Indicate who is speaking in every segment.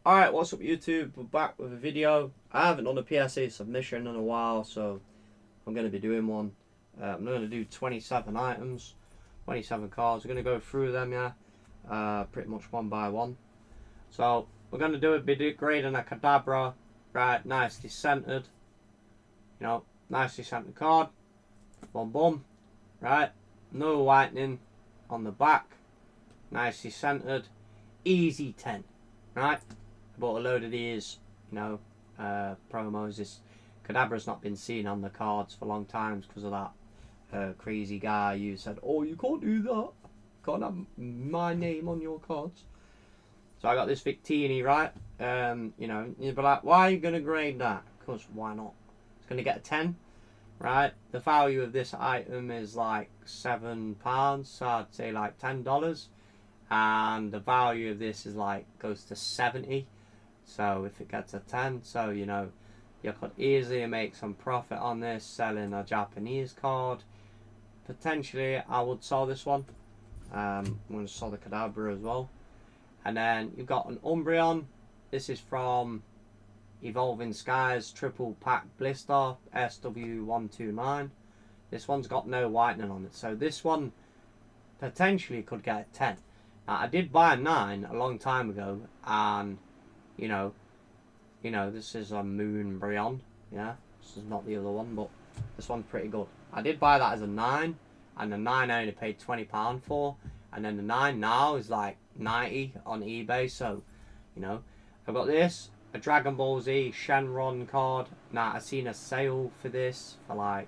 Speaker 1: Alright, what's up YouTube? We're back with a video. I haven't done a PSA submission in a while, so I'm going to be doing one. I'm going to do 27 items, 27 cards. We're going to go through them, yeah, pretty much one by one. So we're going to do a bit grading a Kadabra, right, nicely centered, you know, nicely centered card, boom boom, right, no whitening on the back, nicely centered, easy 10, right. Bought a load of these, you know, promos. This Kadabra's not been seen on the cards for long times because of that crazy guy who said, "Oh, you can't do that. Can't have my name on your cards." So I got this Victini, right? You know, you'd be like, "Why are you gonna grade that?" Because why not? It's gonna get a 10, right? The value of this item is like £7, so I'd say like $10, and the value of this is like goes to 70. So if it gets a 10, so you know, you could easily make some profit on this selling a Japanese card. Potentially I would sell this one. I'm going to sell the Kadabra as well. And then you've got an Umbreon. This is from Evolving Skies Triple Pack Blister SW129. This one's got no whitening on it, so this one potentially could get a 10. Now, I did buy a 9 a long time ago, and you know, this is a Moon Breon, yeah. This is not the other one, but this one's pretty good. I did buy that as a 9, and the 9 I only paid £20 for, and then the 9 now is like 90 on eBay. So, you know, I've got this, a Dragon Ball Z Shenron card. Now I've seen a sale for this for like,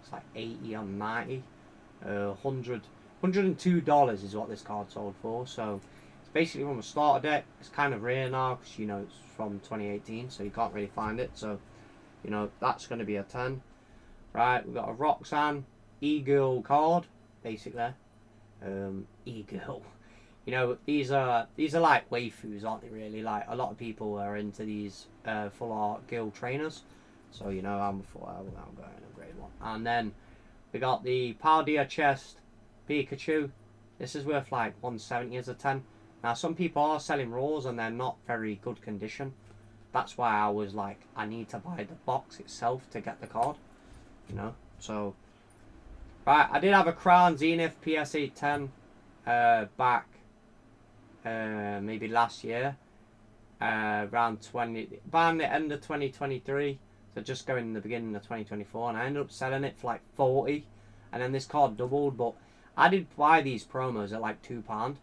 Speaker 1: it's like 80 on 90, $102 is what this card sold for. So basically from a starter deck. It's kind of rare now because, you know, it's from 2018, so you can't really find it. So, you know, that's going to be a 10. Right, we've got a Roxanne E-Girl card, basically. E-Girl. You know, these are like waifus, aren't they, really? Like, a lot of people are into these full art girl trainers. So, you know, I'm going to grade one. And then we got the Paldea Chest Pikachu. This is worth like 170 as a 10. Now, some people are selling raws and they're not very good condition. That's why I was like, I need to buy the box itself to get the card, you know. So, right, I did have a Crown Zenith PSA 10 back maybe last year, around the end of 2023. So just going in the beginning of 2024, and I ended up selling it for like 40, and then this card doubled. But I did buy these promos at like £2.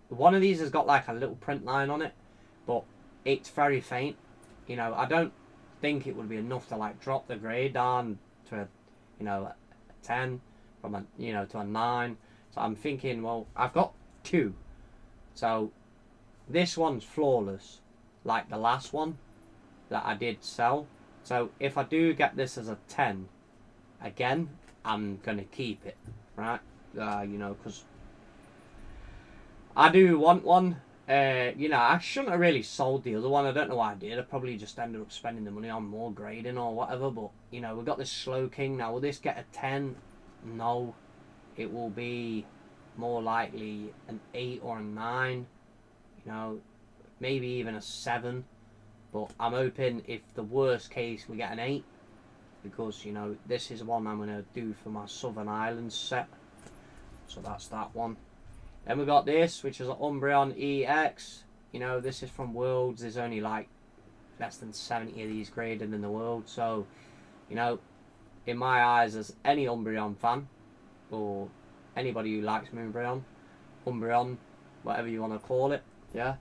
Speaker 1: One of these has got like a little print line on it, but it's very faint. You know, I don't think it would be enough to like drop the grade down to a, you know, a 10 from a, you know, to a 9. So I'm thinking, well, I've got 2. So this one's flawless, like the last one that I did sell. So if I do get this as a 10, again, I'm going to keep it, right? You know, because I do want one. You know, I shouldn't have really sold the other one. I don't know why I did. I probably just ended up spending the money on more grading or whatever. But, you know, we've got this Slow King. Now, will this get a 10? No. It will be more likely an 8 or a 9. You know, maybe even a 7. But I'm hoping if the worst case we get an 8. Because, you know, this is one I'm going to do for my Southern Islands set. So that's that one. Then we got this, which is an Umbreon EX. You know, this is from Worlds. There's only like less than 70 of these graded in the world. So, you know, in my eyes, as any Umbreon fan, or anybody who likes Umbreon, whatever you want to call it, yeah,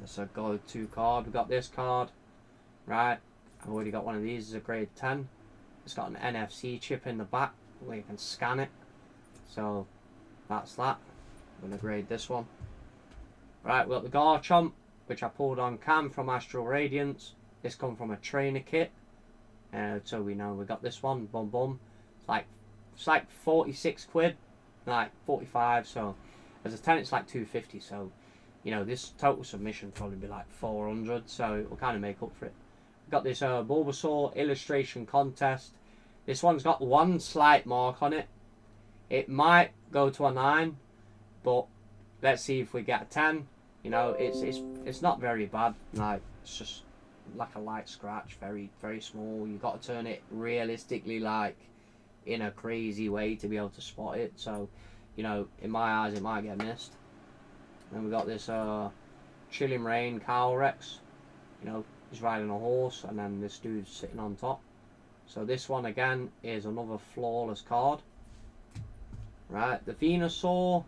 Speaker 1: that's a go-to card. We got this card, right? I've already got one of these. It's a grade 10. It's got an NFC chip in the back where you can scan it. So that's that. I'm going to grade this one. Right, we've got the Garchomp, which I pulled on cam from Astral Radiance. This come from a trainer kit. So we know we got this one. Boom, boom. It's like 46 quid. Like 45. So as a 10, it's like 250. So, you know, this total submission probably be like 400. So it will kind of make up for it. We've got this Bulbasaur illustration contest. This one's got one slight mark on it. It might go to a 9. But let's see if we get a 10. You know, it's not very bad. Like, it's just like a light scratch, very very small. You got to turn it realistically, like in a crazy way to be able to spot it. So, you know, in my eyes, it might get missed. And we got this Chilling Rain Kyle Rex. You know, he's riding a horse, and then this dude's sitting on top. So this one again is another flawless card. Right, the Venusaur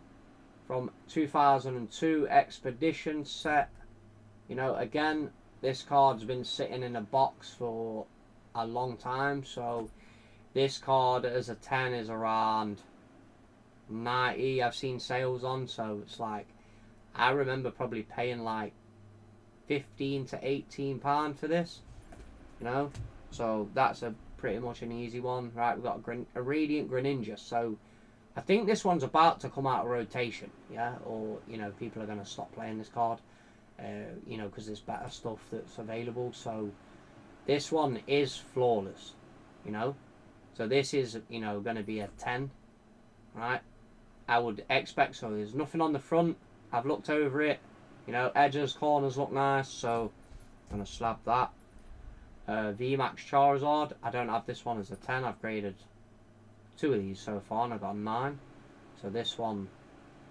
Speaker 1: from 2002 Expedition set. You know, again, this card's been sitting in a box for a long time. So this card as a 10 is around 90. I've seen sales on. So it's like, I remember probably paying like 15 to 18 pound for this. You know, so that's a pretty much an easy one. Right, we've got a Radiant Greninja. So I think this one's about to come out of rotation, yeah, or, you know, people are going to stop playing this card, you know, because there's better stuff that's available. So this one is flawless, you know, so this is, you know, going to be a 10, right? I would expect so. There's nothing on the front. I've looked over it, you know, edges, corners look nice, so I'm going to slab that. VMAX Charizard, I don't have this one as a 10. I've graded 2 of these so far and I got a 9. So this one,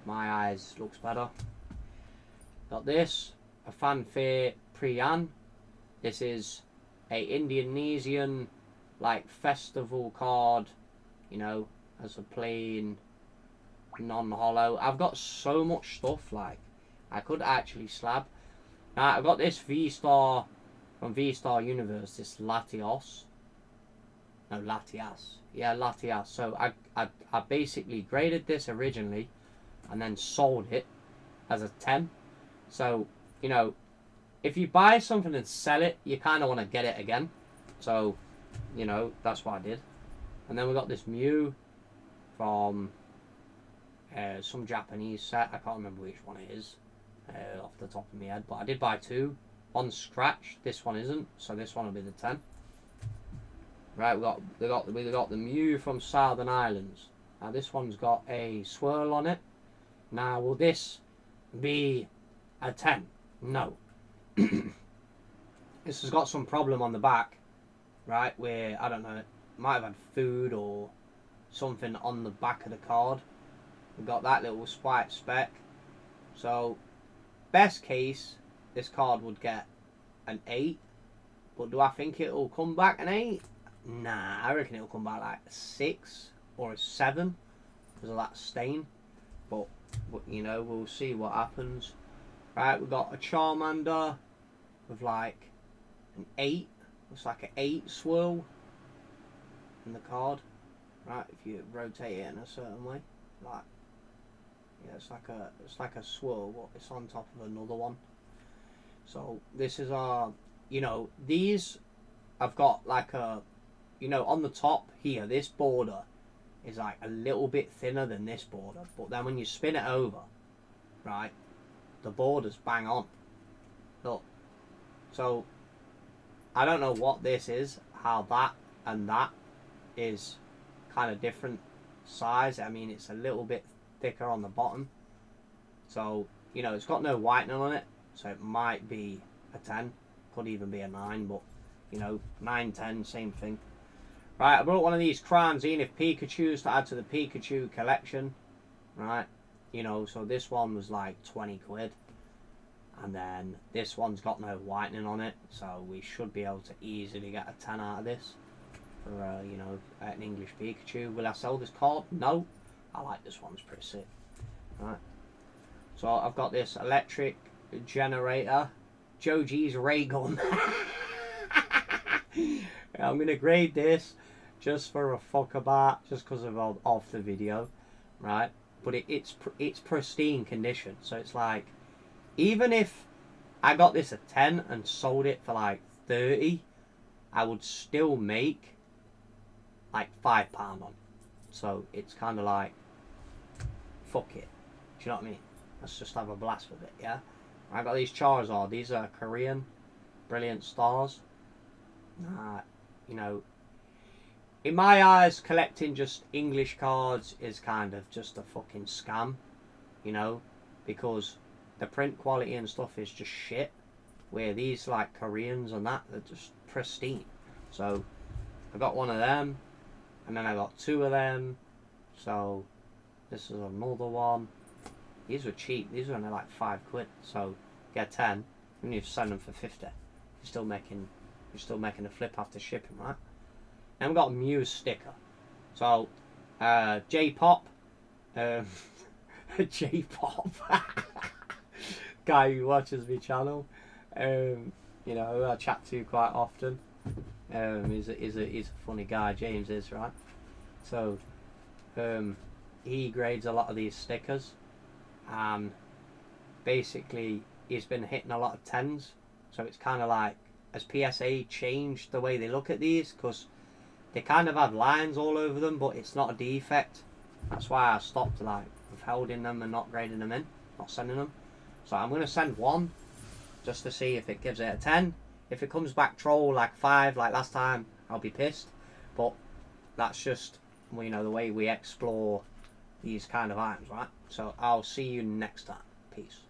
Speaker 1: my eyes, looks better. Got this, a Fanfare Priyan. This is a Indonesian like festival card, you know, as a plain non-hollow. I've got so much stuff, like I could actually slab. Now I've got this V-Star from V-Star Universe, this Latios. No, Latias. Yeah, Latias. So I basically graded this originally and then sold it as a 10. So, you know, if you buy something and sell it, you kind of want to get it again. So, you know, that's what I did. And then we got this Mew from some Japanese set. I can't remember which one it is off the top of my head. But I did buy 2. One's scratched. This one isn't. So this one will be the 10. Right, we got the Mew from Southern Islands. Now this one's got a swirl on it. Now will this be a 10? No. This has got some problem on the back, right? Where I don't know, it might have had food or something on the back of the card. We've got that little white speck. So best case, this card would get an 8. But do I think it'll come back an 8? Nah, I reckon it'll come back like a 6 or a 7 because of that stain. But you know, we'll see what happens. Right, we've got a Charmander with like an 8. Looks like an 8 swirl in the card. Right, if you rotate it in a certain way, like, yeah, it's like a swirl, but it's on top of another one. So this is our, you know, these I've got like a, you know, on the top here, this border is like a little bit thinner than this border, but then when you spin it over, right, the border's bang on. Look, so I don't know what this is, how that and that is kind of different size. I mean, it's a little bit thicker on the bottom, so, you know, it's got no whitening on it, so it might be a 10, could even be a 9, but, you know, 9, 10, same thing. Right, I brought one of these Crown Zenith Pikachus to add to the Pikachu collection. Right, you know, so this one was like 20 quid. And then this one's got no whitening on it, so we should be able to easily get a 10 out of this. For, you know, an English Pikachu. Will I sell this card? No. I like this one, it's pretty sick. Right. So I've got this electric generator. JoeG's ray gun. I'm going to grade this just for a fuck about, just because of the video, right? But it's pristine condition, so it's like, even if I got this at 10 and sold it for like 30, I would still make like £5 on. So it's kind of like, fuck it. Do you know what I mean? Let's just have a blast with it, yeah? I got these Charizard. These are Korean Brilliant Stars. You know, in my eyes, collecting just English cards is kind of just a fucking scam, you know, because the print quality and stuff is just shit. Where these like Koreans and that, they're just pristine. So I got one of them, and then I got 2 of them. So this is another one. These were cheap. These were only like £5. So get 10, and you send them for 50. You're still making a flip after shipping, right? And we got a Muse sticker. So J-pop, J-pop, guy who watches my channel, you know, who I chat to quite often. He's a funny guy. James is, right. So he grades a lot of these stickers, and basically he's been hitting a lot of 10s. So it's kind of like, has PSA changed the way they look at these? Because they kind of have lines all over them, but it's not a defect. That's why I stopped like withholding them and not grading them in, not sending them. So I'm going to send 1 just to see if it gives it a 10. If it comes back troll like 5 like last time, I'll be pissed. But that's just, you know, the way we explore these kind of items, right? So I'll see you next time. Peace.